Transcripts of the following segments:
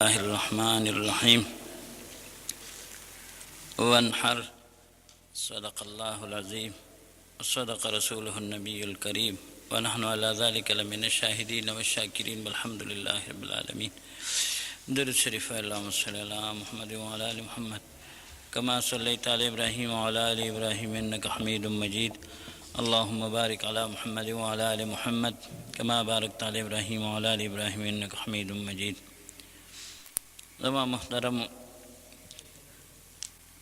الله الرحمن الرحيم وانحر صدق الله العظيم وصدق رسوله النبي الكريم ونحن على ذلك لمن الشاهدين والشاكرين والحمد لله رب العالمين. درود شريف. اللهم صل على محمد وعلى ال محمد كما صليت على ابراهيم وعلى ال ابراهيم انك حميد مجيد. اللهم بارك على محمد وعلى ال محمد كما باركت على ابراهيم وعلى ال ابراهيم انك حميد مجيد. زما محترم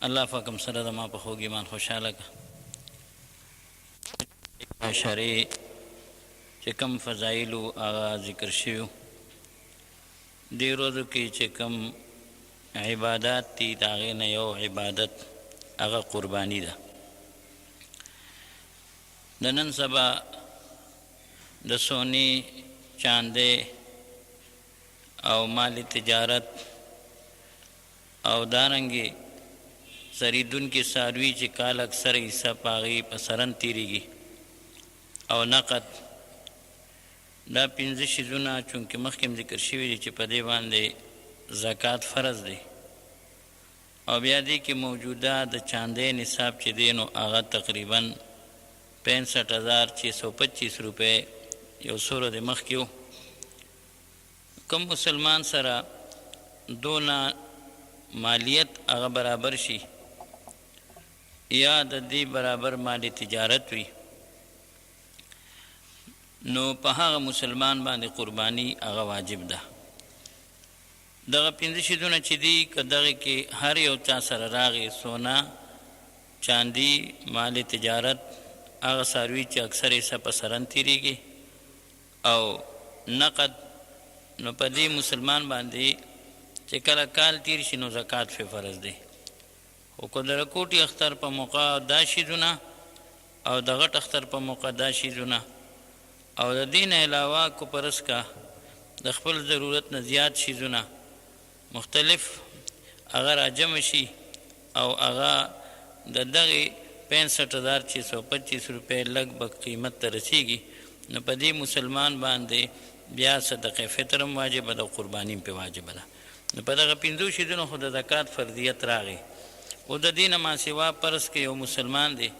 الله پاکم سره زما په خوږ ایمان خوشحاله که شرعي چې کوم فضایلو هغه ذکر شوي دې ورځو کې چې کوم عبادات دي د هغې نه یو عبادت هغه قرباني ده. د نن سبا د سونی چاندې او مالی تجارت او دارنګې سریدونکي څاروي چې کال اکثر حصه په هغې په سرن تېرېږي او نقد دا پنځه شیزونه چونکې مخکې هم ذکر شوي دي چې په دې باندې زکات فرض دی او بیا دې کې موجوده د چاندې نصاب چې دی نو هغه تقریبا 65,625 روپۍ یو څو ورځې مخکې و. کوم مسلمان سره دونه مالیت هغه برابر شي یا د دې برابر مالی تجارت وي نو په هغه مسلمان باندې قرباني هغه واجب ده. دغه پنځه شیزونه چې دي که دغې کې هر یو چا سره راغی سونا چاندي مالی تجارت هغه څاروي چې اکثر حصه په سرن تېرېږي او نقد نو په دې مسلمان باندې چې کله کال تیر شي نو زکات فی فرض دی. خو که د رکوټي اختر په موقع دا شیزونه او د غټ اختر په موقع دا شیزونه او د دې نه علاوه کو پرس کا د خپل ضرورت نه زیات شیزونه مختلف هغه راجمع شي او هغه د دغې 65,625 روپۍ لږ به قیمت ته رسیږي نو په دې مسلمان باندې بیا صدقه فطر هم واجبه ده او قرباني هم پې واجبه ده. نو په دغه پنځو شیزونو خو د زکات فرضیت راغی او د دې نه ما سوا فرض کې یو مسلمان دی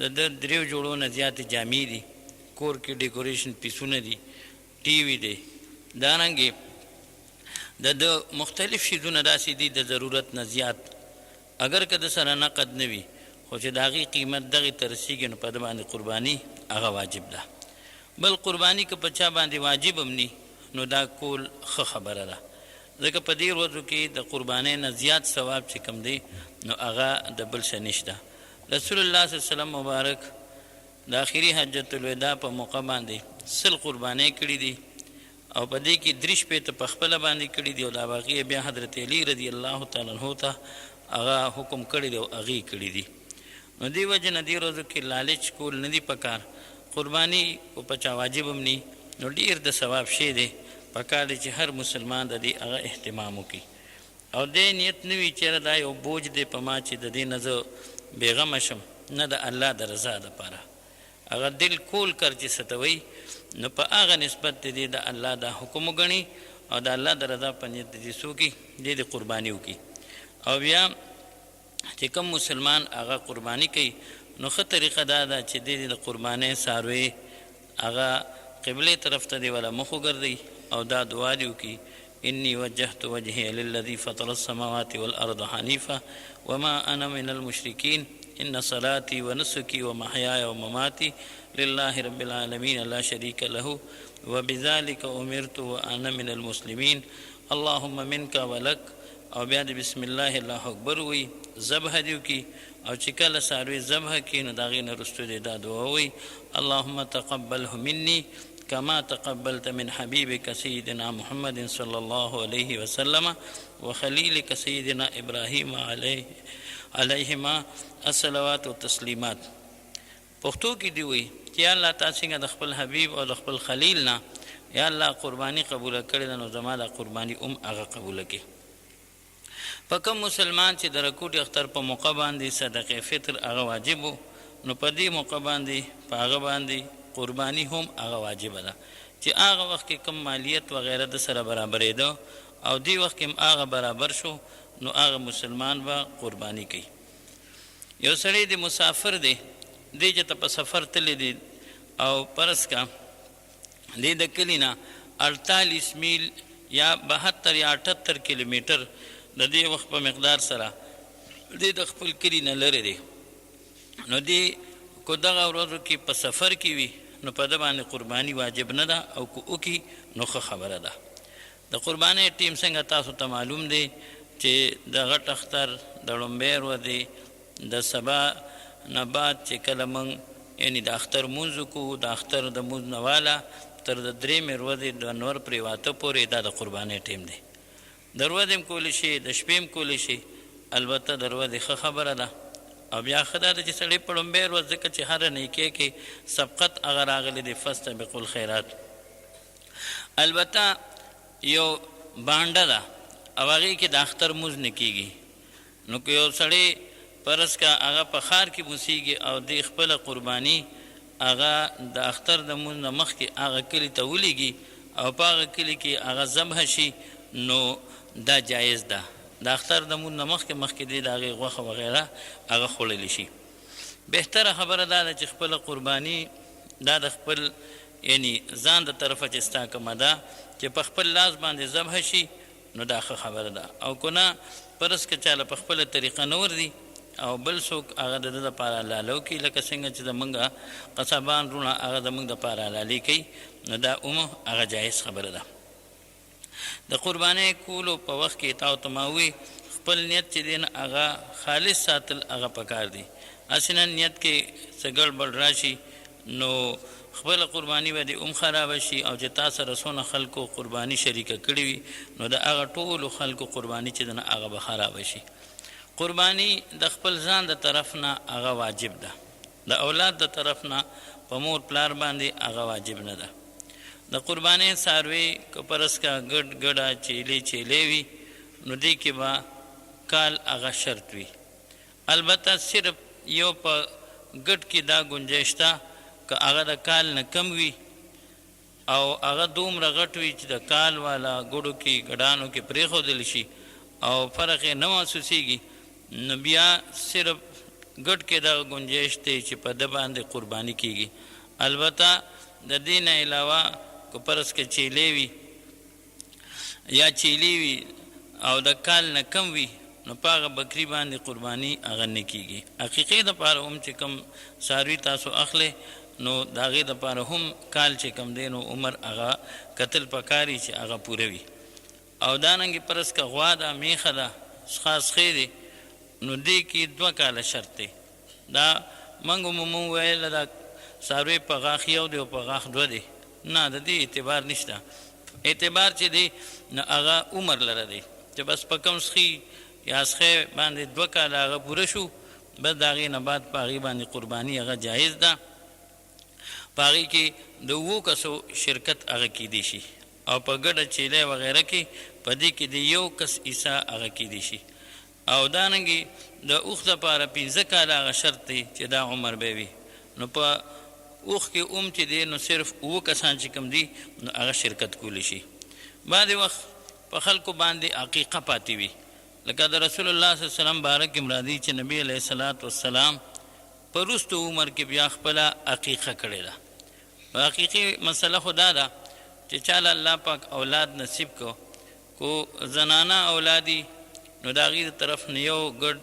د ده 3 جوړو نه زیاتې جامې دي کور کې ډیکوریشن پیسونه دي ټي وي دی دارنګې د ده مختلف شیزونه داسې دي د ضرورت نه زیات اگر که د سره نقد نه وي خو چې د هغې قیمت دغې ته رسیږي نو په ده باندې قرباني هغه واجب ده. بل قرباني که په چا باندې واجب هم ني نو دا کول ښه خبره ده ځکه په دې ورځو کې د قربانۍ نه زیات ثواب چې کوم دی نو هغه د بل څه نشته. رسول الله صلی الله علیه وسلم مبارک د آخري حجت الوداع په موقع باندې 100 قربانۍ کړي دي او په دې کې 3 شپېته په خپله باندې کړي دي او دا باقي بیا حضرت علی رضی الله تعالی عنه ته هغه حکم کړی دی او هغې کړي دي. نو دې وجې نه دې ورځو کې لالچ کول نه دي پکار. قرباني په چا واجب هم ني نو ډېر د ثواب شی دی پکار دی چې هر مسلمان د دې هغه اهتمام وکړي او دې نیت نه وي چېرې دا یو بوج دی په ما چې د دې نه زه بېغمه شم نه د الله د رضا دپاره هغه دل کول کر چې څه ته وایي نو په هغه نسبت د دې د الله دا حکم وګڼي او د الله د رضا په نیت د دې څه وکړي دې د قرباني وکړي. او بیا چې کوم مسلمان هغه قرباني کوي نو ښه طریقه دا ده چې دې د قربانۍ څاروی هغه قبلې طرف ته دی ولا مخ وګرځوي او دا دعا دې وکړي انی وجهت وجهي للذي فطر السماوات والارض حنيفا وما انا من المشركين ان صلاتي ونسكي ومحياي ومماتي لله رب العالمين لا شريك له وبذلك امرت وانا من المسلمين اللهم منك ولك او بیا د بسم الله الله اکبر وی ذبح دې وکړي او چې کله څاروي ذبح کړي نو د هغې نه وروسته دې دا دعا ووایي اللهم تقبله مني كما تقبلت من حبيبك سيدنا محمد صلى الله عليه وسلم وخليلك سيدنا إبراهيم عليهما الصلوات والتسليمات. پښتو کې دی وایي چې یا الله تا څنګه د خپل حبیب او د خپل خلیل نه یا الله قرباني قبوله کړې ده نو زما دا قرباني هغه قبوله کړي. په کوم مسلمان چې د رکوټ اختر په موقع باندې صدقه فطر هغه واجب نو په دې موقع باندې په هغه باندې قرباني هم هغه واجب ده چې هغه وخت کې کم مالیت وغیره د سره برابرېده او دی وخت کې هغه برابر شو نو هغه مسلمان به قرباني کوي. یو سړی د مسافر دی چې ته په سفر تللی دی او پرس کا دی د کلي نه 48 میل یا 72 یا 78 کیلومیټر د دې وخت په مقدار سره دی د خپل کلي نه لرې دی. نو دی کو دغه ورځو کې په سفر کې وي نو په ده باندې قرباني واجب نه ده او که وکړي نو ښه خبره ده. د قربانۍ ټیم څنګه تاسو ته معلوم دی چې د غټ اختر د لومبۍ ورځې د سبا نه بعد چې کله موږ یعنې د اختر مونځ وکړو د اختر د مونځ نه واله تر د درېیمې ورځې د نور پرېواته پورې دا د قربانۍ ټیم دی. د ورځې هم کولی شي د شپې هم کولی شي، البته د ورځې ښه خبره ده. او بیا ښه دا ده چې سړی په لومبۍ ورځ ځکه چې هره نیکۍ کې سبقت هغه راغلی دی فاستبقوا الخیرات. البته یو بانډه ده او هغې کې د اختر مونځ نه کېږي. نو که یو سړی فرض کا هغه په ښار کې اوسېږي او د خپله قرباني هغه د اختر د مونځ نه مخکې هغه کلي ته ولیږي او په هغه کلي کې هغه ذبح شي نو دا جایز ده. د اختر د مونځ نه مخکې دی د هغې غوښه وغیره هغه خوړلی شي. بهتره خبره دا ده چې خپله قرباني دا د خپل یعنی ځان د طرفه چې ستا کومه ده چې په خپل لاس باندې ذبح شي نو دا ښه خبره ده. او که نه فرض که چاله په خپله طریقه نه ورځي او بل څوک هغه د ده دپاره حلاله وکړي لکه څنګه چې زمونږ قصابان وروڼه هغه زمونږ دپاره حلالي کوي نو دا هغه جایز خبره ده. د قربانۍ کولو په وخت کې تا ورته ما ووایي خپل نیت چې دی نه هغه خالص ساتل هغه پکار دی. هسې نه نیت کې څه ګډوډ راشي نو خپله قرباني به دې خرابه شي او چې تا سره څونه خلکو قرباني شریکه کړې وي نو د هغه ټولو خلکو قرباني چې ده نه هغه به خرابه شي. قرباني د خپل ځان د طرف نه هغه واجب ده، د اولاد د طرف نه په مور پلار باندې هغه واجب نه ده. د قربانۍ څاروي که فرض کا ګډه چیلې وي نو دې کې به کال هغه شرط وي. البته صرف یو په ګډ کې دا گنجایش ده که هغه د کال نه کم وي او هغه دومره غټ وي چې د کال والا ګډو کې ګډانو کې پرېښودل شي او فرق یې نه محسوسېږي نو بیا صرف ګډ کې دغه گنجایش دی چې په ده باندې قرباني کېږي. البته د دې نه علاوه که فرض کې چیلې وي یا چیلې وي او د کال نه کم وي نو په هغه بکري باندې قرباني هغه نه کېږي. حقیقي دپاره هم چې کوم څاروي تاسو اخلئ نو د هغې دپاره هم کال چې کوم دی نو عمر هغه کتل پکاري چې هغه پوره وي. او دارنګې فرض که غوا ده میخه ده خاص خې دی نو دې کې 2 کاله شرط دی. دا موږ عموما ویل دا څاروی په غاښ یو دی او په غاښ 2 دی، نه د دې اعتبار نشته. اعتبار چې دی نو هغه عمر لره دی چې بس په کم سخي یا سخی باندې 2 کاله هغه پوره شو بس د هغې نه بعد په هغې باندې قرباني هغه جایز ده. په هغې کې د 7 کسو شرکت هغه کیدی شي او په ګډه چیلې وغیره کې په دې کې د 1 کس حصه هغه کیدی شي. او دارنګې د اوښ دپاره 15 کاله هغه شرط دی چې دا عمر به وي. نو په اوښ کې چې دی نو صرف 7 کسان چې کوم دي نو هغه شرکت کولی شي. بعضې وخت په خلکو باندې عقیقه پاتې وي لکه د رسول الله صلی الله علیه وسلم باره کې مرادي چې نبی علیه الصلاة والسلام په وروستو عمر کې بیا خپله عقیقه کړې ده. حقیقي مسله خو دا ده چې چاله الله پاک اولاد نصیب کو زنانه اولادي نو د هغې د طرف نه یو ګډ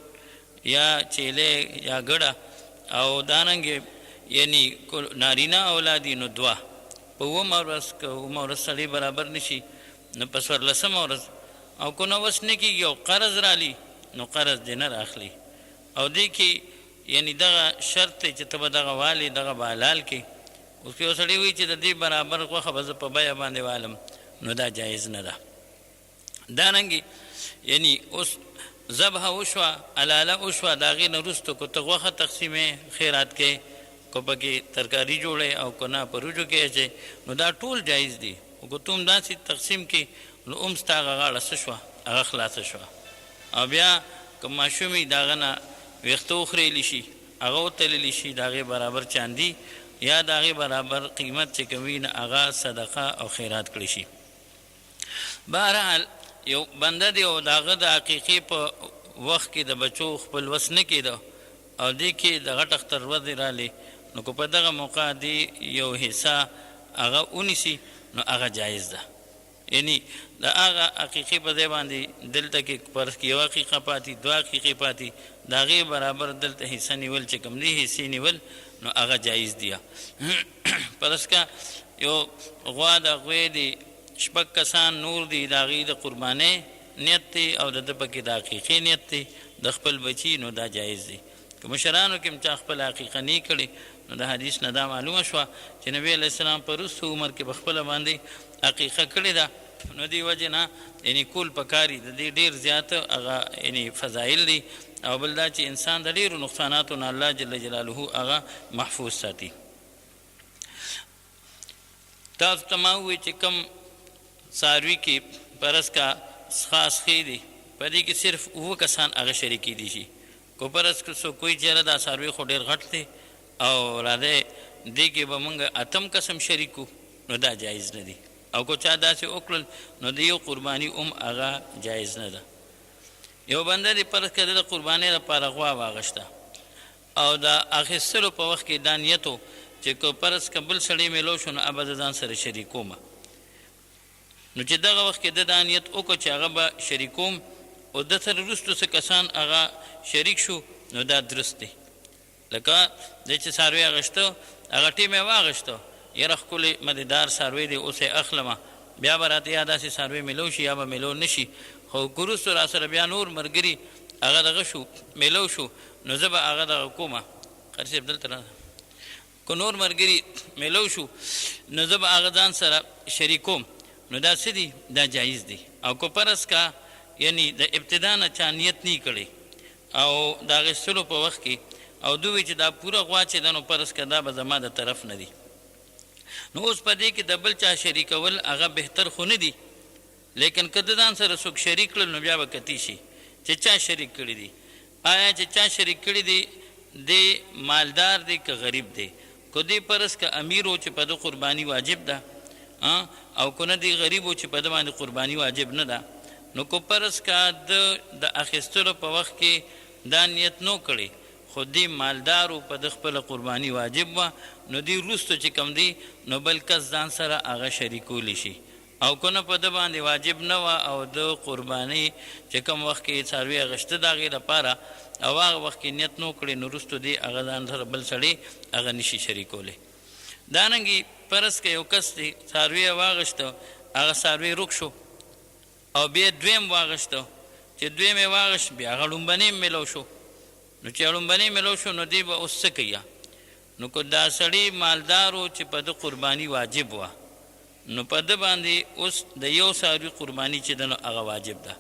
یا چیلې یا ګډه او دارنګې یعنی نارینه اولادي نو 2 په 7 ورځ که 7 ورځ سړی برابر نشي نو په 14مه ورځ او که 9 ورځ نه کېږي او قرض رالی نو قرض دې نه راخلي. او دې کې یعنی دغه شرط دی چې ته به دغه والي دغه به حلال کې. اوس که یو سړی وایي چې د دې برابر غوښه به زه په بیه باندې والم نو دا جایز نه ده. دارنګې یعنی اوس ذبحه وشوه حلاله وشوه د هغې نه وروستو که ته غوښه تقسیمې خیرات کې که پکې ترکاري جوړې او که نه په روجو کې اچې نو دا ټول جایز دي. او که ته هم داسې تقسیم کې نو هم ستا هغه غاړه څه شوه هغه خلاصه شوه. او بیا که ماشومي د هغه نه ویښته وخریلی شي هغه وتللی شي د هغې برابر چاندي یا د هغې برابر قیمت چې کوي نه هغه صدقه او خیرات کړی شي. بهرحال یو بنده دی او د هغه د عقیقې په وخت کې د بچو خپل وس نه کېده او دې کې د غټ اختر ورځې راغلې نو که په دغه موقع دی یو حصه هغه ونیسي نو هغه جایز ده. یعنی د هغه عقیقې په ځای باندې دلته کې فرض کې یو عقیقه پاتې 2 عقیقې پاتې د هغې برابر دلته حصه نیول چې کوم دی حصې نیول نو هغه جایز دی. فرض که یو غوا د غوې دی 6 کسان نور دي د هغې د قربانۍ نیت دی او د ده پکې د عقیقې نیت دی د خپل بچي نو دا جایز دی. که مشرانو کې هم چا خپل عقیقه نه کړې نو د حدیث نه دا معلومه شوه چې نبي علیه السلام په وروستو عمر کې په خپله باندې عقیقه کړې ده نو دې وجې نه یعنې کول پکاري د دې ډېر زیات هغه یعنې فضایل دي او بل دا چې انسان د ډېرو نقصاناتو نه الله جل جلاله هغه محفوظ ساتي. تاسو ته ما ووایي چې کوم څاروي کې فرض کا خاص خې دي په دې کې صرف 9 کسان هغه شریکې دي شي کو فرض که څوک کوئی چېره دا څاروي خو ډېر غټ دی او راځئ دې کې به موږ 8 قسم شریکو نو دا جایز نه دي او کو چا داسې وکړل نو د یو قرباني هغه جایز نه ده. یو بنده دی فرض که د قربانۍ لپاره غوا واغشته او د اخیستلو په وخت کې دا نیت و چې که فرض که بل سړی میلو شو نو هغه به ځان سره شریکومه نو چې دغه وخت کې د دا نیت وکړو چې هغه به شریکوم او د سره وروستو څه کسان هغه شریک شو نو دا درست دی. لکه دی چې څاروی اخیسته هغه ټیم یې واخیسته یاره ښکلی مدیدار څاروی دی اوس یې اخلمه بیا به راته یا داسې څاروی میلو شي یا به میلو نه شي خو که وروستو را سره بیا نور ملګري هغه دغه شو میلو شو نو زه به هغه دغه کومه قاري صاحب دلته راځه که نور ملګري میلو شو نو زه به هغه ځان سره شریکوم نو دا څه دي دا جایز دی. او که فرض کا یعنی د ابتدا نه چا نیت نه کړی او د اخیستلو په وخت کې او دوی چې دا پوره غوا چې ده نو فرض که دا به زما د طرف نه دي نو اوس په دې کې د بل چا شریکول هغه بهتر خو نه دي لیکن که د ځان سره څوک شریک کړل نو بیا به کتی شي چې چا شریک کړي دي آیا چې چا شریک کړي دي دی مالدار دی که غریب دی که دی فرض که امیر و چې په ده قرباني واجب ده او که نه دی غریب و چې په ده باندې قرباني واجب نه ده نو که فرض که د اخیستلو په وخت کې دا نیت نو کړی خو دی مالدار و په د خپله قرباني واجب وه نو دی وروستو چې کوم دی نو بل کس ځان سره هغه شریکولی شي او که نه په ده باندې واجب نه وه او د قربانۍ چې کوم وخت کې څاروي اخیسته د هغې لپاره او هغه وخت کې نیت نو کړی نو وروستو دی هغه ځان سره بل سړی هغه نشي شریکولی. دارنګې فرض که یو کس دی څاروي یې واغېسته هغه څاروي روک شو او بیا دویم واغېسته چې دویم یې واغېست بیا هغه لومبنی میلو شو نو چې لومبنی میلو شو نو دی به اوس څه کوي نو که دا سړی مالدار و چې په ده قرباني واجب وه نو په ده باندې اوس د یو څاروي قرباني چې ده نو هغه واجب ده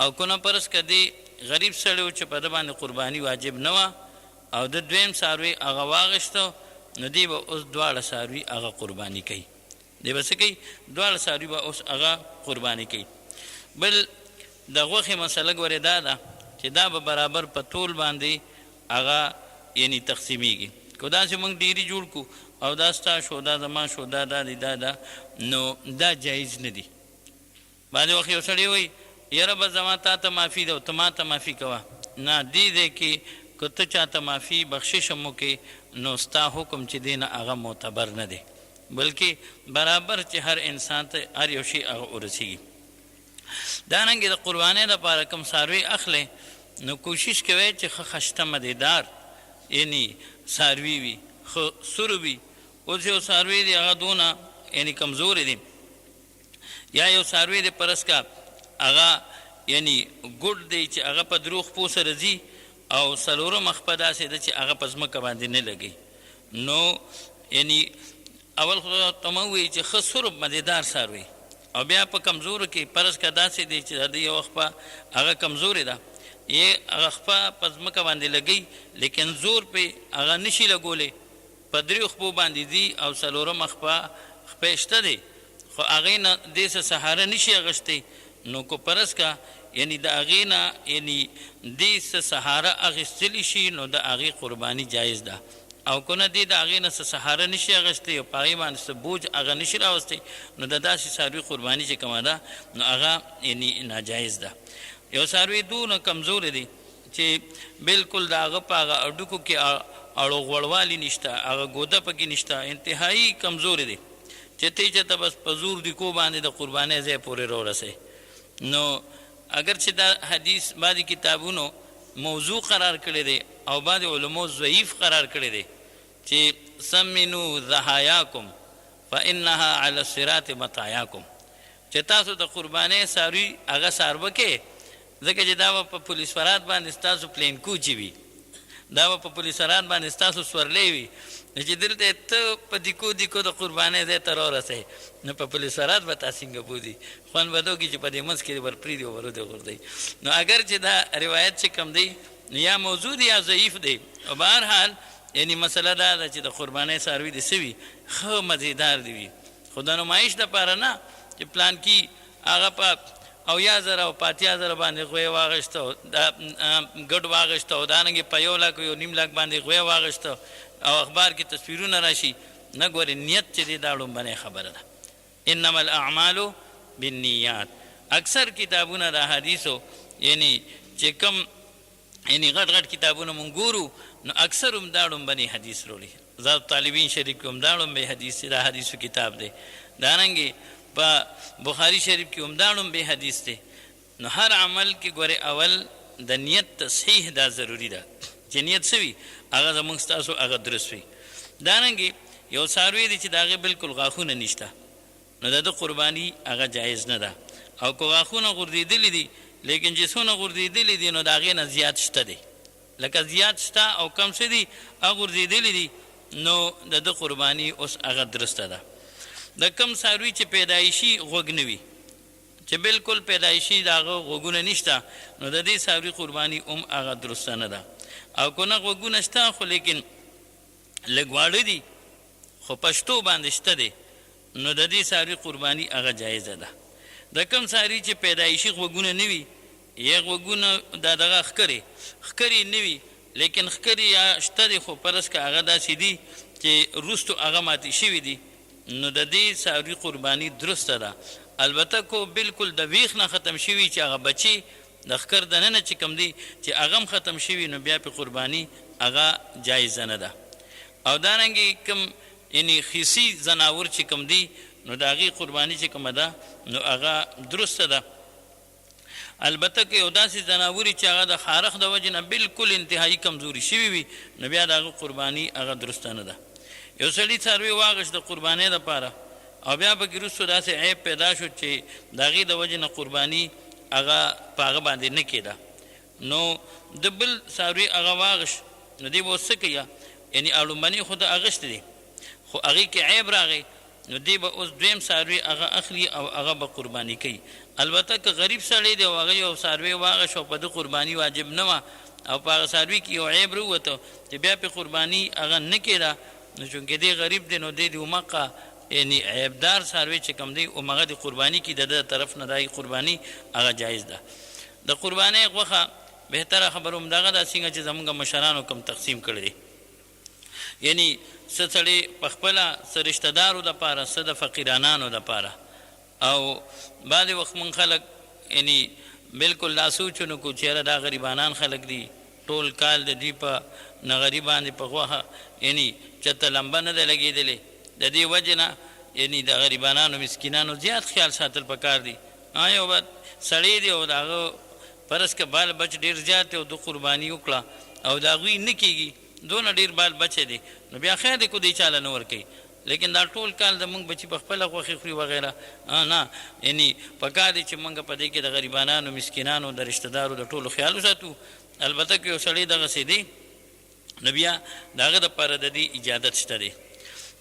او که نه فرض که دی غریب سړی و چې په ده باندې قرباني واجب نه وه او د دویم څاروي هغه واغېسته نو دی به اوس دواړه څاروي هغه قرباني کوي دی به څه کوي دواړه څاروي به اوس هغه قرباني کوي. بل د غوښې مسله ګورې دا ده چې دا به برابر په ټول باندې هغه یعنی تقسیمیږي که داسې موږ ډیري جوړ کړو او دا ستا شو دا زما شو دا دی دا نو دا جایز نه دي. بعضې وخت یو سړی وایي یاره به زما تا ته معافي ده او ته ما ته معافي کوه نه دې دی کې که ته چاته معافي بخشش هم وکړې نو ستا حکم چې دی نه هغه معتبر نه دی بلکې برابر چې هر انسان ته هر یو شي هغه ورسیږي. دارنګې د قربانۍ لپاره کوم څاروي اخلی نو کوشش کوئ چې ښه خشته مدیدار یعنی څاروي وي ښه سور وي. اوس یو څاروي دی هغه دونه یعنی کمزورې دي یا یو څاروي دی فرض کا هغه یعنی ګوډ دی چې هغه په دروغ پو سره ځي او څلورم خپه داسې ده چې هغه په ځمکه باندې نه لګي نو یعنی اول خو ته مه ووایي چې ښه سور مدیدار څاروي او بیا په کمزورو کې فرض که داسې دی چې د یو خپه هغه کمزورې ده یې هغه خپه په ځمکه باندې لګوي لیکن زور پې هغه نشي لګولی په دریو خپو باندې ځي او څلورم خپې شته دی خو هغې نه دې څه سهاره نشي اخیستی نو که فرض که یعنی د هغې نه یعنی دې څه سهاره اخیستلی شي نو د هغې قرباني جایز ده او کنه دی د هغې نه څه سهاره نشي اخیستی او په هغې باندې څه بوج هغه نشي راوستی، نو د داسې څاروي قرباني چې کومه ده نو هغه یعنې ناجایز ده. یو څاروي دونه کمزوری دی چې بلکل د هغه په هغه هډوکو کې اړو غوړوالي نشته، هغه ګوده پکې نشته، انتهایي کمزوری دی چې ته یې چېرته بس په زور دیکو باندې د قربانۍ ځای پورې راورسوي. نو اگر چې دا حدیث بعضې کتابونو موضوع قرار کړی دی او بعضې علمو ضعیف قرار کړی دی چې سمنو ضحایاکم فانها علی الصراط مطایاکم، چې تاسو د قربانۍ څاروي هغه څاروه کې، ځکه چې دا به په پولیس فرات باندې ستاسو پلین کوچي وي، دا به په پولیس فرات باندې ستاسو سورلی وي، نو چې دلته ته په دیکو دیکو د قربانۍ ځای ته راورسوې نو په پولیس فرات به تا څنګه بوځي، خوند به دوکي چې په دې منځ کې ور پرېږدي او ورودې غورځوي. نو اگر چې دا روایت چې کوم دی نو یا موضوع دی یا ضعیف دی، او بهرحال یعنی مسله دا ده چې د قربانۍ څاروي دې څه وي ښه مزېدار دي وي، خو د نمایش دپاره نه چې پلانکي هغه په 8000 او 5000 باندې غوی واغشته او ګډ واغشته او دانګې په 1 لک یو نیم لک باندې غوی واغشته او اخبار کې تصویرونه راشي، نه ګورې نیت چې دی دا لومبنۍ خبره ده. انما الاعمال بالنیات. اکثر کتابونه د احادیثو یعنی چې کوم یعنی غټ غټ کتابونه مونږ ګورو نو اکثر هم دا لومبنۍ حدیث راوړي. زاد طالبین شریف کې هم دا لومبی حدیث د حدیثو کتاب دی، دارنګې په بخاری شریف کې هم دا لومبی حدیث دی. نو هر عمل کې ګورې اول د نیت تصحیح دا ضروري ده چې نیت څه وي هغه زموږ ستاسو هغه درست وي. دارنګې یو څاروی دی چې د هغې بلکل غاښونه نشته نو د ده قرباني هغه جایز نه ده، او که غاښونه غورځېدلي دي لیکن چې څونه غورځېدلي دي نو د هغې نه زیات شته دی، لکه زیات شته او کم څه دي هغه غورځېدلي دي نو د ده قرباني اوس هغه درسته ده. د کم څاروي چې پیدایشي غوږ نه وي، چې بلکل پیدایشي د هغه غوږونه نشته نو د دې څاروي قرباني هم هغه درسته نه ده، او که نه غوږونه شته خو لیکن لږ واړه دي خو پښتو باندې شته دی نو د دې څاروي قرباني هغه جایزه ده. د کم څاروي چې پیدایشي غوږونه نه وي یا غوږونه د دغه ښکرې نه وي لیکن ښکرې یا شته دی خو فرض که هغه داسې دي چې وروستو هغه ماتې شوي دي نو د دې څاروي قرباني درسته ده. البته کو بلکل د ویښ نه ختم شوي چې هغه بچي د ښکر دننه چې کوم دی چې هغه هم ختم شوي نو بیا پې قرباني هغه جایزه نه ده. او دارنګې کوم یعنی خیسي ځناور چې کوم دی نو د هغې قرباني چې کومه ده نو هغه درسته ده. البته که یو داسې ځناوري چې هغه د خارخ د وجې نه بلکل انتهایي کمزوري شوي وي نو بیا د هغه قرباني هغه درسته نه ده. یو سړي څاروي واغشت د قربانۍ دپاره او بیا پکې وروستو داسې عیب پیدا شو چې د هغې د وجې نه قرباني هغه په هغه باندې نه کېده نو د بل څاروي هغه واغشت نو دی به اوس څه کوي یعنې اړومبنې خو د اغشت دی خو هغې کې عیب راغی نو دی به اوس دویم څاروي هغه اخلي او هغه به قرباني کوي. البته که غریب سړی دی او هغه یو څاروی واغشت او په ده قرباني واجب نه وه او په هغه څاروي کې یو عیب راووته چې بیا پې قرباني هغه نه کېده نو چونکې دی غریب دی نو دی د همغه یعنې عیبدار څاروی چې کوم دی همغه د قرباني کې د ده طرف نه دا قرباني هغه جایز ده. د قربانۍ غوښه بهتره خبره همدغه ده څنګه چې زموږ مشرانو کوم تقسیم کړی دی، یعنی څه سړی په خپله څه رشته دارو دپاره څه د فقیرانانو دپاره. او بعضې وخت مونږ خلک یعنی بلکل دا سوچ ونه کړو چې یاره دا غریبانان خلک دي ټول کال د دوی په نغري باندې په غوښه یعنی چېرته لمبه نه ده لګېدلې، د دې وجې نه یعنی د غریبانانو مسکینانو زیات خیال ساتل پکار دي. یو به سړی دی او د هغه فرض که بال بچ ډېر زیات دی او د قرباني وکړه او د هغوی نه کېږي دونه ډېر بال بچی دی نو بیا خیر دی کو دی چاله نه ورکوي، لیکن دا ټول کال د موږ بچي په خپله غوښې خوري وغیره نه یعنی پکار دی چې موږ په دې کې د غریبانانو مسکینانو د رشته دارو د ټولو خیال وساتو. البته که یو سړی دغسې دی نو بیا د هغه دپاره د دې اجازت شته دی.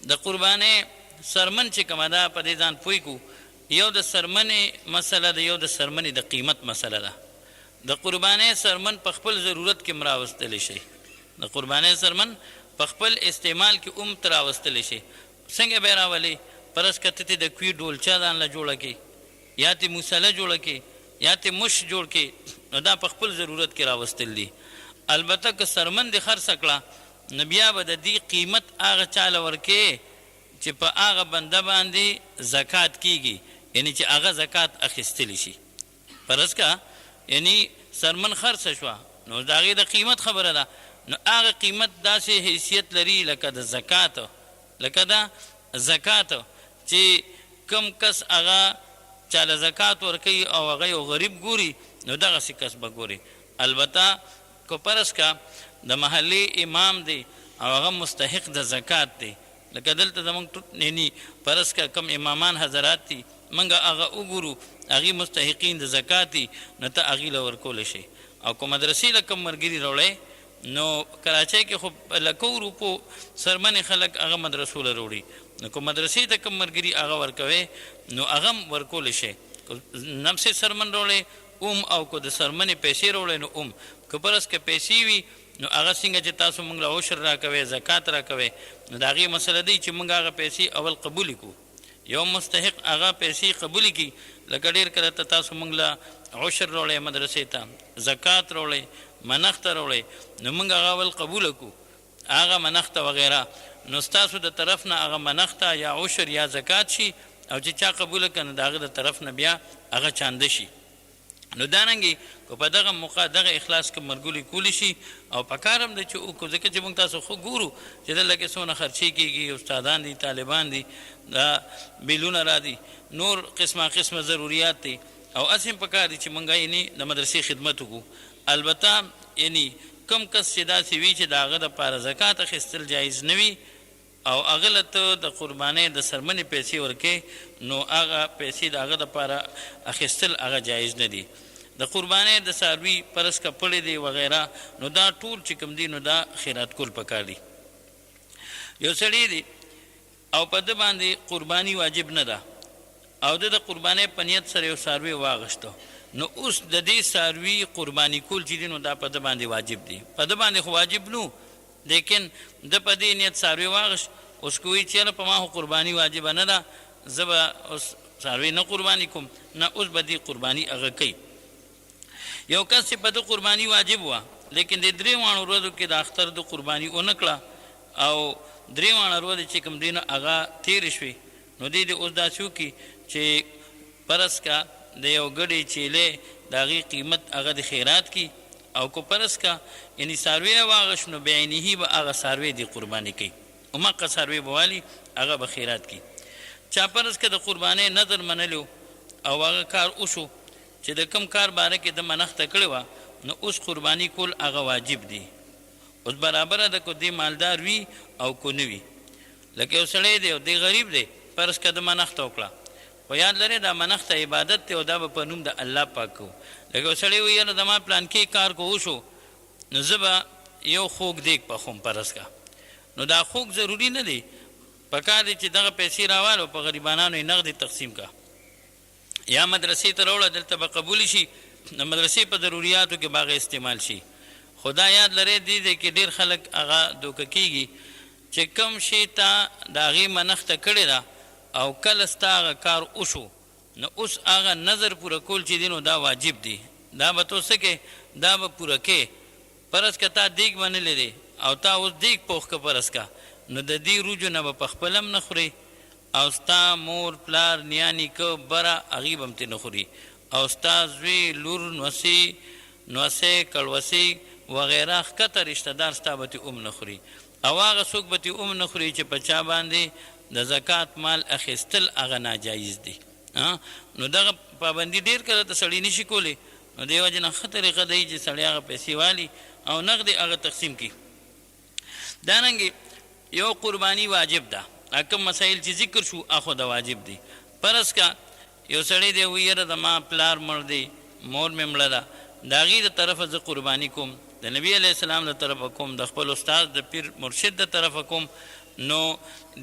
د قربانۍ سرمن چې کومه ده په دې ځان پوه کړو، یو د سرمنې مسله ده یو د سرمنې د قیمت مسله ده. د قربانۍ سرمن په خپل ضرورت کې هم راوستلی شي، د قربانۍ سرمن په خپل استعمال کې هم ته راوستلی شي. څنګه به یې راولې فرض که ته د کوي ډولچه ځان له جوړه کړې یا ته مسله جوړه کړې یا ته مش جوړ کړې نو دا په خپل ضرورت کې راوستل دي. البته که سرمن دې خرڅه کړه نو بیا به د دې قیمت هغه چاله ورکې چې په هغه بنده باندې زکات کیږي، یعنی چې هغه زکات اخیستلی شي. فرض کا یعنی سرمن خرڅه شوه نو د هغې د قیمت خبره ده، نو هغه قیمت داسې حیثیت لري لکه د زکات چې کم کس هغه چاله زکات ورکوي او هغه یو غریب ګوري نو دغسې کس به ګوري. البته که فرض کا د محلې امام دی او هغه مستحق د زکات دی، لکه دلته زموږ یعنی فرض کا کم امامان حضرات دي موږ هغه وګورو هغې مستحقین د زکات دي نو ته هغې له ورکولی شي. او که مدرسې له کم ملګري راوړی نو کراچۍ کې خو لکو روپو سرمنې خلک هغه مدرسو له راوړي، نو که مدرسې ته کم ملګري هغه ورکوي نو هغه هم ورکولی شي. نفس سرمن راوړی او که د سرمنې پیسې راوړی نو که فرض که پیسې وي نو هغه څنګه چې تاسو موږ له عشر راکوئ زکات راکوئ نو د هغې مسله دی چې موږ هغه پیسې اول قبولې کړو. یو مستحق هغه پیسې قبولې کړي، لکه ډېر کله ته تاسو موږ له عشر راوړی مدرسې ته، زکات راوړی، منښته راوړی، نو موږ هغه اول قبوله کړو هغه منښته وغیره، نو ستاسو د طرف نه هغه منښته یا عشر یا زکات شي او چې چا قبوله کړه نو د هغه د طرف نه بیا هغه چانده شي. نو دارنګې که په دغه موقع دغه اخلاص کې مرګولي کولی شي او پکار هم دی چې وکړو، ځکه چې موږ تاسو خو ګورو چې دلته کې څونه خرچې کېږي، استادان دي، طالبان دي، دا بیلونه را دي، نور قسمه ضروریات دي، او هسې هم پکار دي چې موږ یعنې د مدرسې خدمت وکړو. البته یعنې کم کس چې داسې وي چې د هغه دپاره زکات اخیستل جایز نه وي او هغه له ته د قربانۍ د سرمنې پیسې ورکې نو هغه پیسې د هغه دپاره اخیستل هغه جایز نه دي. د قربانۍ د څاروي فرض که پړې دی وغیره نو دا ټول چې کوم دي نو دا خیرات کول پکار دي. یو سړی دی او په ده باندې قرباني واجب نه ده او د قربانۍ په نیت سره یو څاروی واغشته، نو اوس د دې څاروي قرباني کول چې دي نو دا په ده باندې واجب دي. په ده باندې خو واجب نو، لیکن د په دې نیت څاروی واغشت، اوس که وایي چې یاره په ما خو قرباني واجبه نه ده زه به اوس څاروی نه قرباني کوم، نه اوس به دې قرباني هغه کوي. یو کس چې په ده قرباني واجب وه لیکن د 3 ورځو کې د اختر د قرباني ونه کړه او 3 ورځې چې کوم دی نو هغه تېرې شوې، نو دی د اوس داسې وکړي چې فرض کا د یو ګډې چیلې د هغې قیمت هغه د خیرات کی، او که فرض کا یعنی څاروی یې واغشت نو بعینه به هغه څاروی دی قرباني کوي، هماغه څاروی به والي هغه به خیرات کی. چا فرض که د قربانۍ نظر منلو او هغه کار وشو چې د کم کار باره کې د منښته کړې وه نو اوس قرباني کول هغه واجب دی. اوس برابره ده که دی مالدار وي او که نه وي. لکه یو سړی دی او دی غریب دی، فرض که د منښته وکړه، خو یاد لرئ دا منښته عبادت دی او دا به په نوم د الله پاک کوو. لکه یو سړی وایي یاره زما پلانکې کار کو وشو نو زه به یو خوږ دیګ پخوم فرض که، نو دا خوږ ضروري نه دی، پکار دی چې دغه پیسې راوالو په غریبانانو یې نغدې تقسیم که یا مدرسې ته راوړه دلته به قبول شي، د مدرسې په ضروریاتو کې به هغه استعمال شي. خو دا یاد لرئ دې دی کې ډېر خلک هغه دوکه کېږي چې کم شي ته د هغې منښته کړې ده او کله ستا هغه کار وشو نو اوس هغه نظر پوره کول چې دی نو دا واجب دی، دا به تو څه کې دا به پوره کې. فرض که تا دیګ منلی دی او تا اوس دیګ پوخ که فرض که نو د دې روجو نه به په خپل هم نه خورې او ستا مور پلار نیا نیکه بره هغې به هم ترې نه خوري او ستا زوی لور نوسی کړوسی وغیره ښکته رشته دار ستا به ترې هم نه خوري او هغه څوک به ترې هم نه خوري چې په چا باندې د زکات مال اخیستل هغه ناجایز دی. نو دغه پابندي ډېر کله ته سړی نشي کولی، نو دې وجې نه ښه طریقه دی چې سړی هغه پیسې والي او نغدې هغه تقسیم کړي. دارنګې یو قرباني واجب ده، کوم مسایل چې ذکر شو هغه د واجب دي. فرض که یو سړی دی وایي یاره زما پلار مړ دی مور مې مړه ده د هغې د طرفه زه قرباني کوم، د نبي علیه السلام د طرفه کوم، د خپل استاد د پیر مرشد د طرفه کوم، نو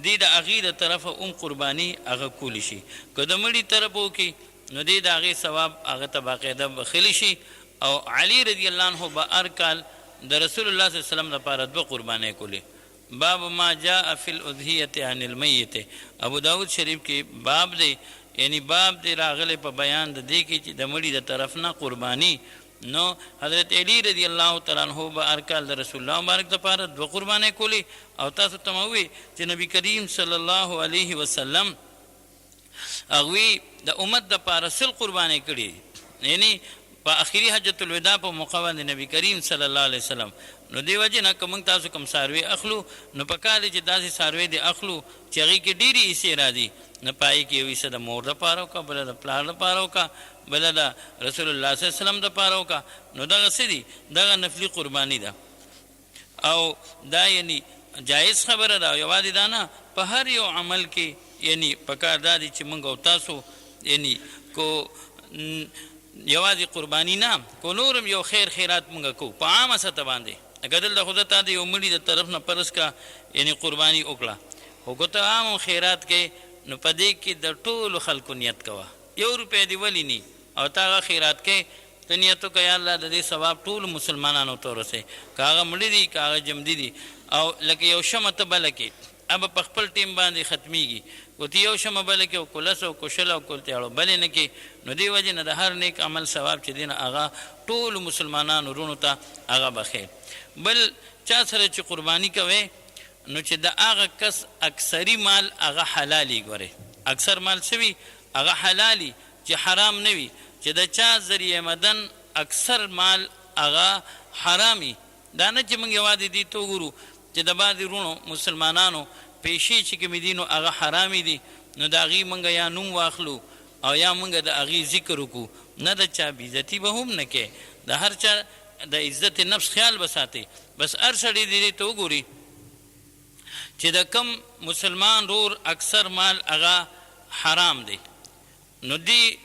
دی د هغې د طرفه قرباني هغه کولی شي. که د مړي طرفه وکړي نو دی د هغې ثواب هغه ته باقاعده بخلی شي. او علي رضی الله عنه به هر کال د رسول الله صلی الله علیه وسلم لپاره 2 قربانۍ کولې. باب ما جاء فی الاضحیة عن المیت، ابو داود شریف کې باب دی، یعنی باب دی راغلی په بیان د دې کې چې د مړي د طرف نه قرباني نو حضرت علی رضی الله تعالی عنہ به هر کال د رسول الله مبارک دپاره 2 قربانۍ کولی او تاسو ته مې ووی چې نبی کریم صلی الله علیه وسلم هغوی د امت دپاره 100 قربانۍ کړي، یعنی په آخري حجت الوداع په موقع باندې نبی کریم صلی الله علیه وسلم. نو دی وجې نه که موږ تاسو کوم څاروي اخلو نو پکار دی چې داسې څاروي دې اخلو چې هغې کې ډېرې حصې راځي، نه په هغې کې یو حصه د مور دپاره وکړه، بله د پلار دپاره وکړه، بله د رسول الله صلی الله علیه وسلم دپاره وکړه. نو دغه څه دي؟ دغه نفلي قرباني ده او دا یعنی جایز خبره ده. یوازې دا نه، په هر یو عمل کې یعنی پکار دا دی چې موږ او تاسو یعنی کو یوازې قرباني نه کو نورم یو خیر خیرات موږ کوو په عامه سطح باندې. اگر دلته خو تا د یو مړي د طرف نه پرس کا یعنی قرباني وکړه، خو که ته عام خیرات کې نو په دې کې د ټولو خلکو نیت کوه. 1 روپۍ دې ولې نی او ته هغه خیرات کې ته نیت وکړه یا الله د دې ثواب ټولو مسلمانانو ته ورسوي، که هغه مړي دي که هغه جمدي دي. او لکه یو شمه ته بله کې اب په خپل ټیم باندې ختمیږي، کو ته یو شمه بله کې او کو 10 او کو 20 او کو 30 بلې نه کې. نو دې وجې نه د هر نیک عمل ثواب چې دی نه هغه ټولو مسلمانانو وروڼو ته هغه بخیر. بل چا سره چې قرباني کوي نو چې د هغه کس اکثري مال هغه حلالي ګورې، اکثر مال څه وي؟ هغه حلالي چې حرام نه وي. چې د چا ذریعه مدن اکثر مال هغه حرامي. دا نه چې موږ یوازې دې ته وګورو چې د بعضې وروڼو مسلمانانو پیشې چې کومې دي نو هغه حرامي دي، نو د هغې موږ یا نوم واخلو او یا موږ د هغې ذکر وکړو. نه د چا بېعزتي به هم نه کوې، د هر چا د عزت نفس خیال به ساتي. بس هر سړی دې ته وګوري چې د کم مسلمان رور اکثر مال هغه حرام دی، نو دی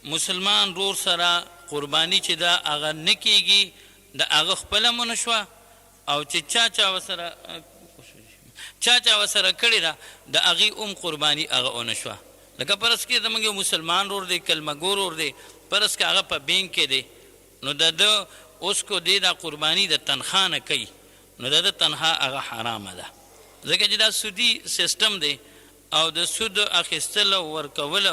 مسلمان رور سره قربانی چې دا هغه نه کېږي، د هغه خپله مونه شوه او چې چا وسره کړې ده د هغې قرباني هغه ونه شوه. لکه فرض کې زموږ یو مسلمان رور دی، کلمه ګور رور دی، فرض کې هغه په بینک کې دی، نو د ده اوس کو دی دا قرباني د تنخوا نه کوي، نو د ده تنخوا هغه حرامه ده، ځکه چې دا سودي سیستم دی او د سود اخیستل او ورکول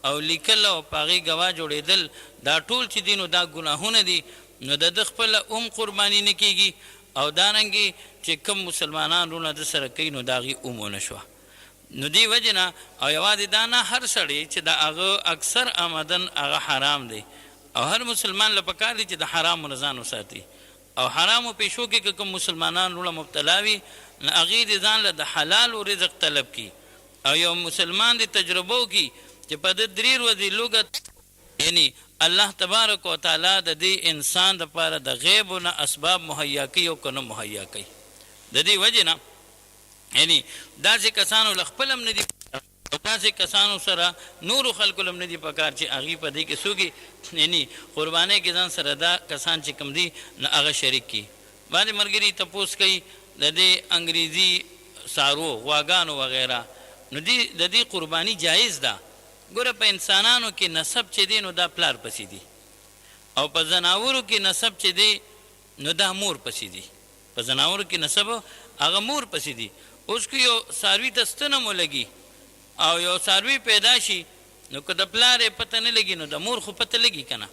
او لیکل او په هغې ګواه جوړېدل دا ټول چې دي نو دا ګناهونه دي. نو د ده خپله قرباني نه کېږي او دارنګې چې کوم مسلمانان رونه د سره کوي نو د هغې ونه شوه. نو دې وجې نه او یوازې دا نه، هر سړی چې د هغه اکثر آمدن هغه حرام دی او هر مسلمان له پکار دی چې د حرامو نه ځان وساتي. او حرامو پیشو کې که کوم مسلمانان رونه مبتلا وي نو هغې د ځان له د حلالو رزق طلب کړي او یو مسلمان د تجربه وکړي چې په ده 3 ورځې لوږه یعنی الله تبارک وتعالی د دې انسان دپاره د غیبو نه اسباب مهیا کوي او که نه مهیا کوي. د دې وجې نه یعنی داسې کسانو له خپل هم نه دي او داسې کسانو سره نورو خلکو له هم نه دي پکار چې هغې په دې کې څوک یعنی قربانۍ کې ځان سره دا کسان چې کوم دي نو هغه شریک کړي. بعضې ملګري تپوس کوي د دې انګریزي څارو غواګانو وغیره، نو د دې قرباني جایز ده. ګوره په انسانانو کې نسب چې دی نو دا پلار پسې دی او په زناورو کې نسب چې دی نو دا مور پسې دی. په زناورو کې نسب هغه مور پسې دی. اوس که یو څاروي ته ستنه مو لګي او یو څاروي پیدا شي نو که د پلار یې پته نه لګي نو د مور خو پته لګي که نه.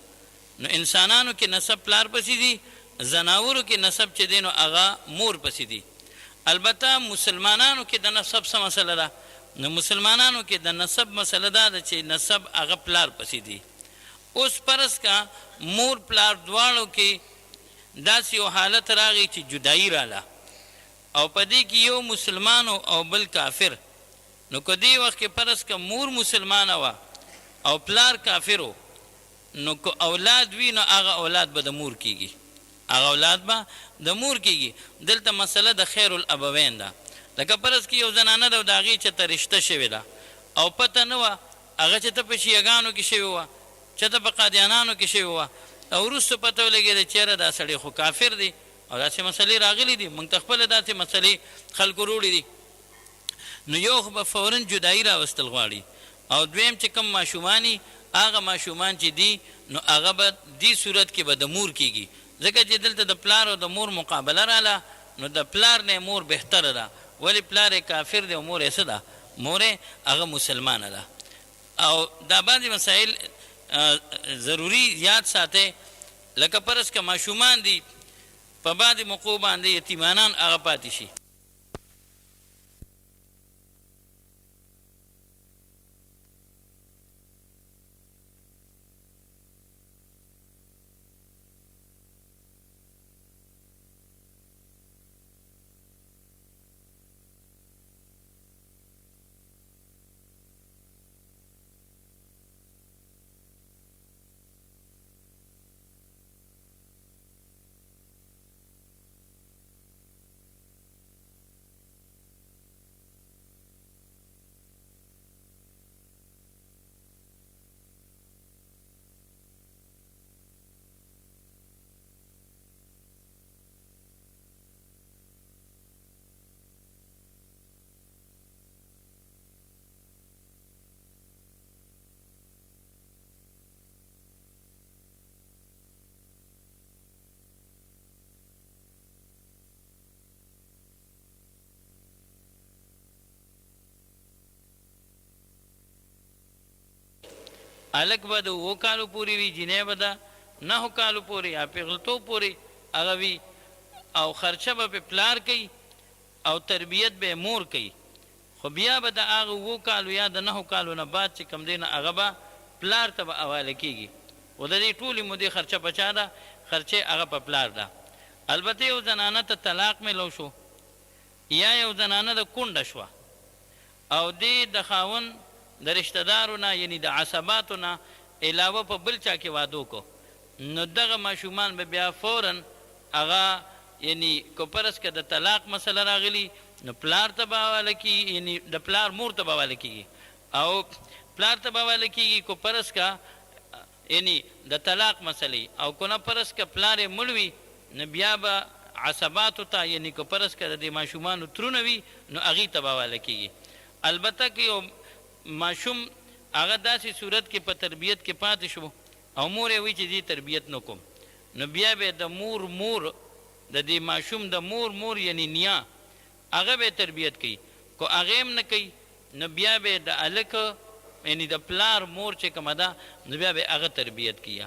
نو انسانانو کې نسب پلار پسې دی، زناورو کې نسب چې دی نو هغه مور پسې دی. البته مسلمانانو کې د نسب څه مسله ده؟ نو مسلمانانو کې د نسب مسله دا ده چې نسب هغه پلار پسې دی. اوس فرض کا مور پلار دواړو کې داسې یو حالت راغی چې جدایي راله او په دې کې یو مسلمانو او بل کافر، نو که دې وخت کې فرض کا مور مسلمانه وه او پلار کافر نو که اولاد وي نو هغه اولاد به د مور کېږي، هغه اولاد به د مور کېږي. دلته مسله د خیر الابوین ده. لکه فرض کې یو زنانه ده او د هغې چېرته رشته شوې ده او پته نه وه، هغه چېرته په شیعګانو کې شوې وه، چېرته په قادیانانو کې شوې وه او وروسته پته ولګېده چېره دا سړی خو کافر دی او داسې مسلې راغلي دي، موږ ته خپله داسې مسلې خلکو روړي دي. نو یو خو به فوراً جدایي راوستل غواړي او دویم چې کوم ماشومان هغه ماشومان چې دي نو هغه به دې صورت کې به د مور کېږي، ځکه چې دلته د پلار او د مور مقابله راله نو د پلار نه مور بهتره ده. ولی پلار کافر دی او مور یې څه ده؟ مور یې هغه مسلمانه ده. او دا بعضې مسایل ضروري یاد ساتئ لکه فرض که ماشومان دي په بعضې موقعو باندې یتیمانان هغه پاتې شي. هلک به د 7 کالو پورې وي، جینۍ به د 9 کالو پورې یا پیغلتوب پورې هغه وي، او خرچه به پې پلار کوي او تربیت به یې مور کوي. خو بیا به د هغه 7 کالو یا د 9 کالو نه بعد چې کوم دی نه هغه به پلار ته به حواله کېږي. خو د دې ټولې مودې خرچه په چا ده؟ خرچه هغه په پلار ده. البته یو زنانه ته طلاق میلو شو یا یو زنانه د کونډه شوه او دې د خاوند د رشتهدارو نه یعنی د عصباتو نه علاوه په بل چا کې واده وکړو، نو دغه ماشومان به بیا فورا هغه یعنی که فرض که د طلاق مسله راغلي نو پلار ته به حواله کېږي، یعنی د پلار مور ته به حواله کېږي او پلار ته به حواله کېږي که فرض که یعنی د طلاق مسلې، او که نه فرض که پلار یې مړ وي نو بیا به عصباتو ته یعنی که فرض که د دې ماشومانو ترونه وي نو هغې ته به حواله کېږي. البته که یو ماشوم هغه داسې صورت کې په تربیت کې پاتې شو او مور یې وایي چې دې تربیت نه کوم، نو بیا به د مور د دې ماشوم د مور یعنی نیا هغه به تربیت کوي. که هغې هم نه کوي نو بیا به د هلک یعنی د پلار مور چې کومه ده نو بیا به هغه تربیت کوي.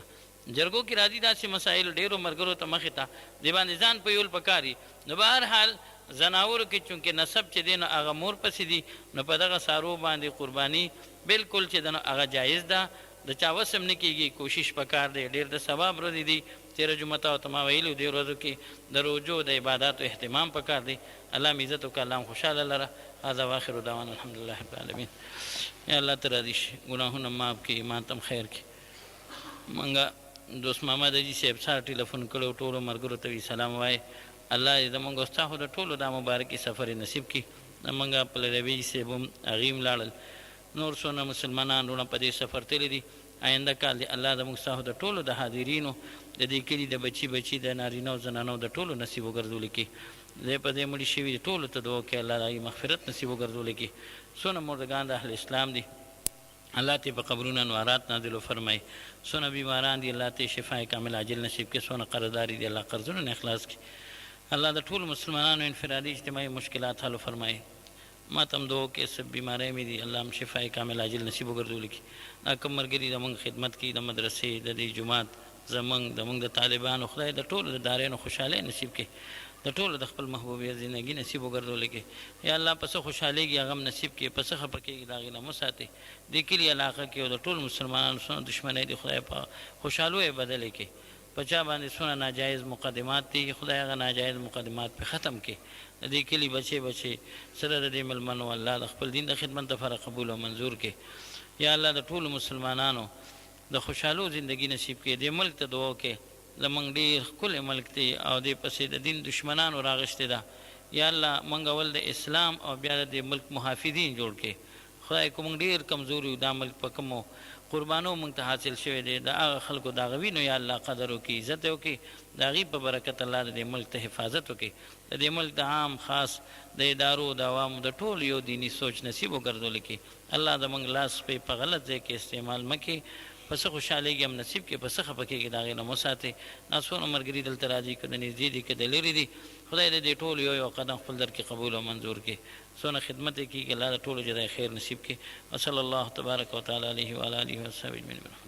جرګو کې راځي داسې مسایل ډېرو ملګرو ته مخې ته دې باندې ځان په یول پکار وي. نو به هر حال زناورو کې چونکې نسب چې دی نو هغه مور پسې دي، نو په دغه څارو باندې قرباني بلکل چې ده نو هغه جایز ده، د چا وس هم نه کېږي، کوشش پکار دی. ډېر د ثواب ورځې دي، تېره جمعه ته ورته ما ویلي دې ورځو کې د روژو د عباداتو اهتمام پکار دی. الله مې عزت وکړه، الله هم خوشحاله لره. هذا واخر دعوانا الحمدلله رب العالمین. یا الله ته راضي شي، ګناهونه معاف کړي، ایمان ته هم خیر کړي. منګه دوست محمد حاجي صاحب سره ټلیفون کړی، ټولو ملګرو ته سلام وایي. الله دې زمونږ او ستا خو د ټولو دا مبارکې سفر نصیب کړي. زمونږ پلروي صاحب هم هغې هم لاړل، نور څونه مسلمانان وروڼه په دې سفر تللي دي. آینده کال دی الله زموږ ستاسو د ټولو د حاضرینو د دې کلي د بچي د نارینه او زنانو د ټولو نصیب وګرځولي کړي. دی په دې مړي شوي ټولو ته دعا کوي الله د هغوی مغفرت نصیب وګرځولی کړي. څونه مردګان د اهل اسلام دي الله ته په قبرونه انوارات نازل فرمایي. څونه بیماران دي الله ته شفای کامل عاجل نصیب کړي. څونه قرضداري دي الله قرضونه نه اخلاص کړي. الله د ټولو مسلمانانو انفرادي اجتماعي مشکلات حل فرمایي. ما ته هم دعا کې سب بیماری مې دي الله هم شفای کامل عاجل نصیب وګرځولی کړي. دا کوم ملګري زموږ خدمت کوي د مدرسې د دې جومات زموږ د طالبانو خدای د ټولو د دارینو خوشحالۍ نصیب کړي، د ټولو د خپل محبوبیت زندګي نصیب وګرځولی کړي. یا الله په څه خوشحالېږي هغه هم نصیب کړي، په څه خفه کېږي د هغې نه وساتې. دې کلي علاقه کې او د ټولو مسلمانانو څونه دښمنۍ دي خدای په خوشحالیو بدلې کړي. په چا باندې څونه ناجایز مقدمات دي خدای هغه ناجایز مقدمات پې ختم کړي. د دې کلي بچې سره د دې مېلمنو الله د خپل دین د خدمت لپاره قبول او منظور کړي. یا الله د ټولو مسلمانانو د خوشحالو زندگی نصیب کړي. دې ملک ته دعا وکړي، زموږ ډېر ښکلی ملک دی او دې پسې د دین دشمنانو راغښتې ده. یا الله موږ اول د اسلام او بیا د دې ملک محافظین جوړ کړي. خدای که موږ ډېر کمزور یو دا ملک په کومو قربانو موږ ته حاصل شوی دی د هغه خلکو د هغه وینو یا الله قدر وکړي، عزت یې وکړي، د هغې په برکت الله د دې ملک ته حفاظت وکړي. د دې ملک د عام خاص د ادارو د عوامو د ټولو یو دیني سوچ نصیب وګرځولی کړي. الله زموږ لاس په غلط ځای کې استعمال مه کړي. په څه خوشحالېږي هم نصیب کړي، په څه خفه کېږي د هغې نه وساتې. دا څونه ملګري دلته راځي که د نږدې دي که د لرې دي خدای د دې ټولو یو قدم خپل در کې قبول او منظور کړي. څونه خدمت یې کېږي الله د ټولو جزای خیر نصیب کړي. وصلی الله تبارک وتعالی علیه وعلی آله وصحبه اجمعین.